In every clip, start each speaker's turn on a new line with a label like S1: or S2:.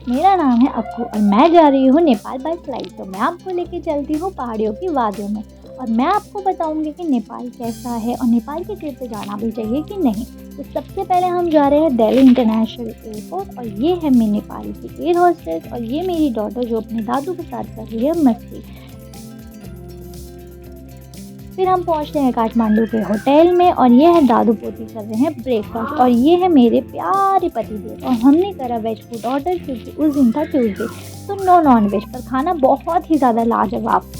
S1: मेरा नाम है अक्कू और मैं जा रही हूँ नेपाल बाय फ्लाइट। तो मैं आपको लेके चलती हूँ पहाड़ियों की वादियों में और मैं आपको बताऊँगी कि नेपाल कैसा है और नेपाल की ट्रिप पे जाना भी चाहिए कि नहीं। तो सबसे पहले हम जा रहे हैं दिल्ली इंटरनेशनल एयरपोर्ट और ये है मेरी नेपाल की एयर होस्टेस और ये मेरी डॉटर जो अपने दादू के साथ कर रही है मस्ती। फिर हम पहुंचते हैं काठमांडू के होटल में और ये है दादू पोती कर रहे हैं ब्रेकफास्ट और ये है मेरे प्यारे पतिदेव और हमने करा वेज फूड ऑर्डर क्योंकि उस दिन था ट्यूसडे, तो नो नॉन वेज, पर खाना बहुत ही ज़्यादा लाजवाब।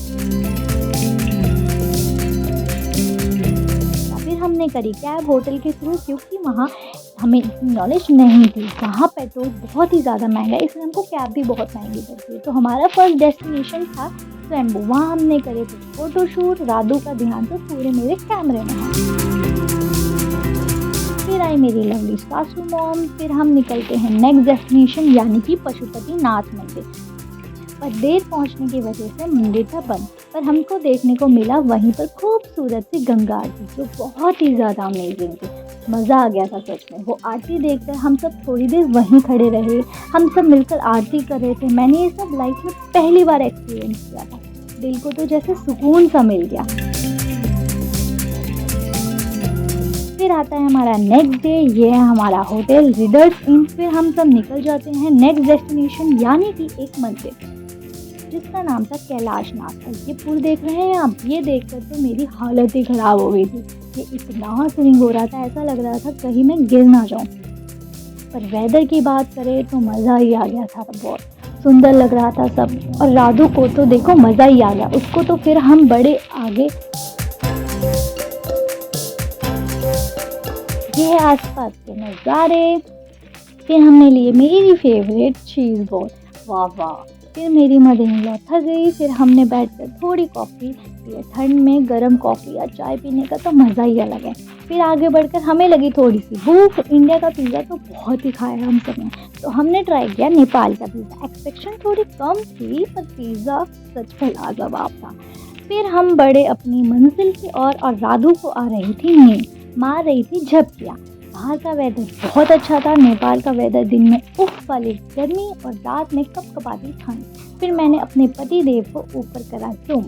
S1: फिर हमने करी कैब होटल के थ्रू क्योंकि वहाँ हमें इतनी नॉलेज नहीं थी, वहाँ पेट्रोल बहुत ही ज़्यादा महंगा है इसलिए हमको कैब भी बहुत महंगी पड़ती है। तो हमारा फर्स्ट डेस्टिनेशन था स्वयंभू, वहाँ हमने करे थे फोटोशूट। राधू का ध्यान तो पूरे मेरे कैमरे में है। फिर आई मेरी लवली सासू मॉम। फिर हम निकलते हैं नेक्स्ट डेस्टिनेशन यानी कि पशुपतिनाथ मंदिर, पर देर पहुंचने की वजह से मंदिर था बंद, पर हमको देखने को मिला वहीं पर खूबसूरत सी गंगा आरती जो बहुत ही ज़्यादा अमेजिंग थी। मज़ा आ गया था सच में। वो आरती देखकर हम सब थोड़ी देर वहीं खड़े रहे, हम सब मिलकर आरती कर रहे थे। मैंने ये सब लाइफ में पहली बार एक्सपीरियंस किया था। दिल को तो जैसे सुकून सा मिल गया। फिर आता है हमारा नेक्स्ट डे, ये है हमारा होटल रिडर्स इन। फिर हम सब निकल जाते हैं नेक्स्ट डेस्टिनेशन यानी कि एक मंदिर जिसका नाम था कैलाशनाथ। और ये पुल देख रहे हैं आप, ये देखकर तो मेरी हालत ही ख़राब हो गई थी। ये इतना स्विंग हो रहा था, ऐसा लग रहा था कहीं मैं गिर ना जाऊँ। पर वेदर की बात करें तो मज़ा ही आ गया था, बहुत सुंदर लग रहा था सब। और राधू को तो देखो मज़ा ही आ गया, उसको तो फिर हम बड़े आगे। ये है आसपास के नज़ारे। फिर हमने लिए मेरी फेवरेट चीज़ बॉल, वाह वाह। फिर मेरी मदर इन लॉ थक गई, फिर हमने बैठकर थोड़ी कॉफ़ी पी। ठंड में गर्म कॉफ़ी या चाय पीने का तो मज़ा ही अलग है। फिर आगे बढ़कर हमें लगी थोड़ी सी भूख। इंडिया का पिज़्ज़ा तो बहुत ही खाया हम सब ने, तो हमने ट्राई किया नेपाल का पिज़्ज़ा। एक्सपेक्टेशन थोड़ी कम थी पर पिज़्ज़ा सच में लाजवाब था। फिर हम बढ़े अपनी मंजिल की ओर और राधू को आ रही थी नींद, मार रही थी झपकियाँ। बाहर का वेदर बहुत अच्छा था। नेपाल का वेदर दिन में उफ वाली गर्मी और रात में कपकपाती ठंड। फिर मैंने अपने पति देव को ऊपर करा जूम।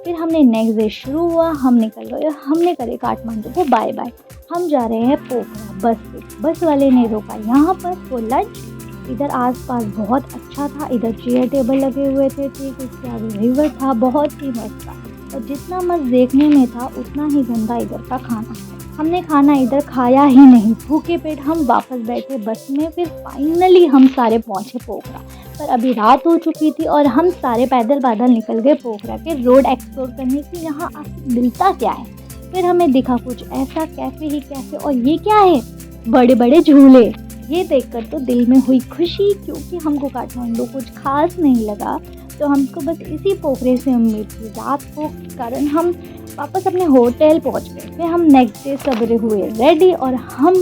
S1: फिर हमने नेक्स्ट डे शुरू हुआ, हम निकल गए, हमने करे काठमांडू को बाय बाय। हम जा रहे हैं पोखरा बस से। बस वाले ने रोका यहाँ पर वो लंच। इधर आसपास बहुत अच्छा था, इधर चेयर टेबल लगे हुए थे, ठीक उसके आगे रिवर था, बहुत ही मस्त था। और जितना मस्त देखने में था उतना ही गंदा इधर का खाना। हमने खाना इधर खाया ही नहीं, भूखे पेट हम वापस बैठे बस में। फिर फाइनली हम सारे पहुँचे पोखरा, पर अभी रात हो चुकी थी और हम सारे पैदल पैदल निकल गए पोखरा के रोड एक्सप्लोर करने की, यहाँ आखिर मिलता क्या है। फिर हमें दिखा कुछ ऐसा कैफ़े ही कैफ़े, और ये क्या है, बड़े बड़े झूले। ये देखकर तो दिल में हुई खुशी क्योंकि हमको काठमांडू कुछ खास नहीं लगा, तो हमको बस इसी पोखरे से उम्मीद थी। रात को कारण हम वापस अपने होटल पहुंच गए। फिर हम नेक्स्ट डे सवेरे हुए रेडी और हम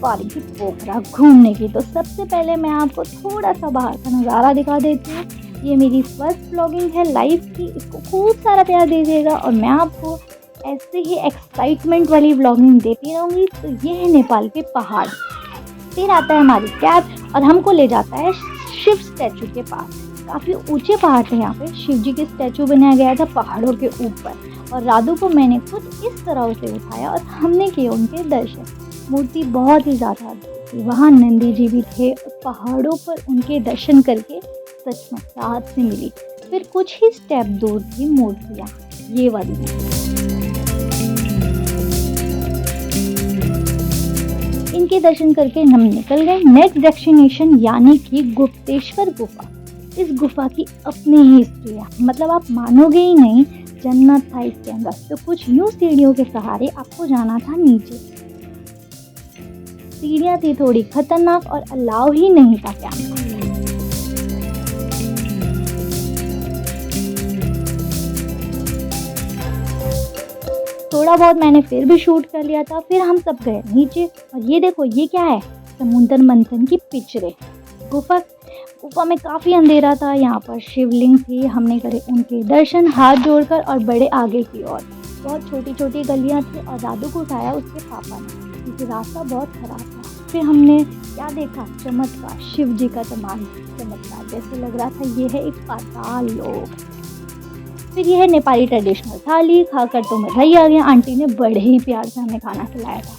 S1: पार्टी पोखरा घूमने की। तो सबसे पहले मैं आपको थोड़ा सा बाहर का नज़ारा दिखा देती हूँ। ये मेरी फर्स्ट व्लॉगिंग है लाइफ की, इसको खूब सारा प्यार दीजिएगा और मैं आपको ऐसे ही एक्साइटमेंट वाली व्लॉगिंग देती रहूँगी। तो ये है नेपाल के पहाड़। फिर आता है हमारी कैब और हमको ले जाता है शिव स्टैचू के पास। काफ़ी ऊंचे पहाड़ थे, यहाँ पे शिव जी के स्टैचू बनाया गया था पहाड़ों के ऊपर। और राधू को मैंने खुद इस तरह से उठाया और हमने किए उनके दर्शन। मूर्ति बहुत ही ज़्यादा थी, वहाँ नंदी जी भी थे। पहाड़ों पर उनके दर्शन करके सच में राहत से मिली। फिर कुछ ही स्टेप दूर थी मूर्तियाँ, ये वाली। इनके दर्शन करके हम निकल गए नेक्स्ट डेस्टिनेशन यानी कि गुप्तेश्वर गुफा। इस गुफा की अपनी ही हिस्ट्री है, मतलब आप मानोगे ही नहीं, जन्नत था इसके अंदर। तो कुछ यूं सीढ़ियों के सहारे आपको जाना था नीचे। सीढ़ियाँ थी थोड़ी खतरनाक और अलाउ ही नहीं था कैमरा। थोड़ा बहुत मैंने फिर भी शूट कर लिया था। फिर हम सब गए नीचे और ये देखो ये क्या है, समुद्र मंथन की पिक्चरें। गुफा में काफ़ी अंधेरा था, यहाँ पर शिवलिंग थी। हमने करे उनके दर्शन हाथ जोड़कर और बड़े आगे की ओर। बहुत छोटी छोटी गलियाँ थी और दादू को उठाया उसके पापा ने। क्योंकि रास्ता बहुत ख़राब था। फिर हमने क्या देखा, चमत्कार, शिव जी का चमत्कार, जैसे लग रहा था ये है एक पाताल लोक। फिर ये है नेपाली ट्रेडिशनल थाली, खाकर तो मैं रही आ गया। आंटी ने बड़े ही प्यार से हमें खाना खिलाया था।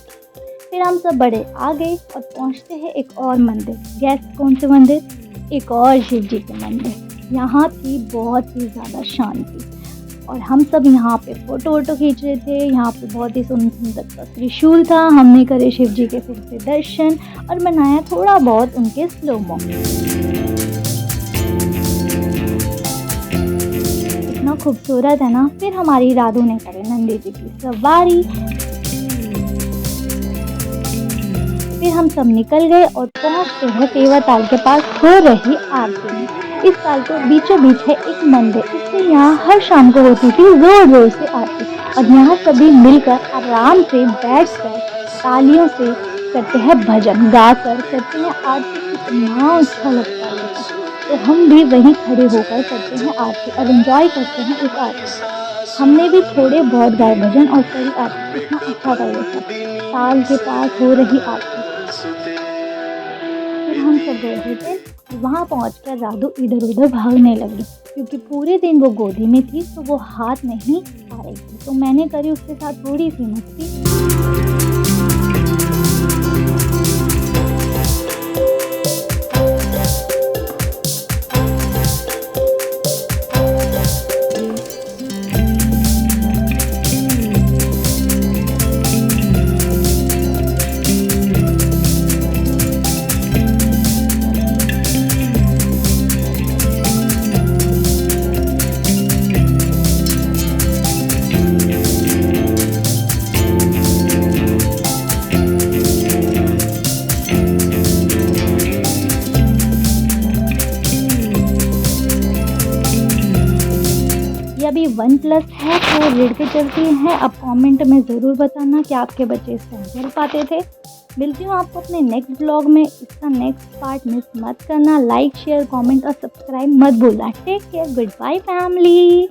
S1: फिर हम सब बड़े आ गए और पहुंचते हैं एक और मंदिर। गैस कौन से मंदिर? एक और शिव जी के मंदिर। यहाँ थी बहुत ही ज़्यादा शांति और हम सब यहाँ पे फ़ोटो वोटो खींच रहे थे। यहाँ पे बहुत ही सुंदर सा त्रिशूल था। हमने करे शिव जी के फिर से दर्शन और बनाया थोड़ा बहुत उनके स्लोमो। इतना खूबसूरत है ना। फिर हमारी राधू ने करे नंदी जी की सवारी। फिर हम सब निकल गए और पहुंचते हैं तेवा ताल के पास हो रही आरती में। इस ताल के बीचों बीच है एक मंदिर, इसलिए यहाँ हर शाम को होती थी जोर जोर से आरती और यहाँ सभी मिलकर आराम से बैठकर तालियों से करते हैं भजन, गाकर करते हैं आरती। कितना अच्छा लगता है। तो हम भी वहीं खड़े होकर करते हैं आरती और एंजॉय करते हैं इस आरती। हमने भी थोड़े बहुत गाए भजन और करी आरती। इतना अच्छा था ये सब, ताल के पास हो रही आरती। फिर हम सब गए थे, वहाँ पहुँचकर राधू इधर उधर भागने लगी क्योंकि पूरे दिन वो गोदी में थी तो वो हाथ नहीं आ रही थी। तो मैंने करी उसके साथ थोड़ी सी मस्ती। ये अभी 1+ है तो रेड पे चलती है। अब कमेंट में ज़रूर बताना कि आपके बच्चे इसको चल पाते थे। मिलती हूँ आपको अपने नेक्स्ट ब्लॉग में। इसका नेक्स्ट पार्ट मिस मत करना। लाइक, शेयर, कमेंट और सब्सक्राइब मत भूलना। Take care, good bye family.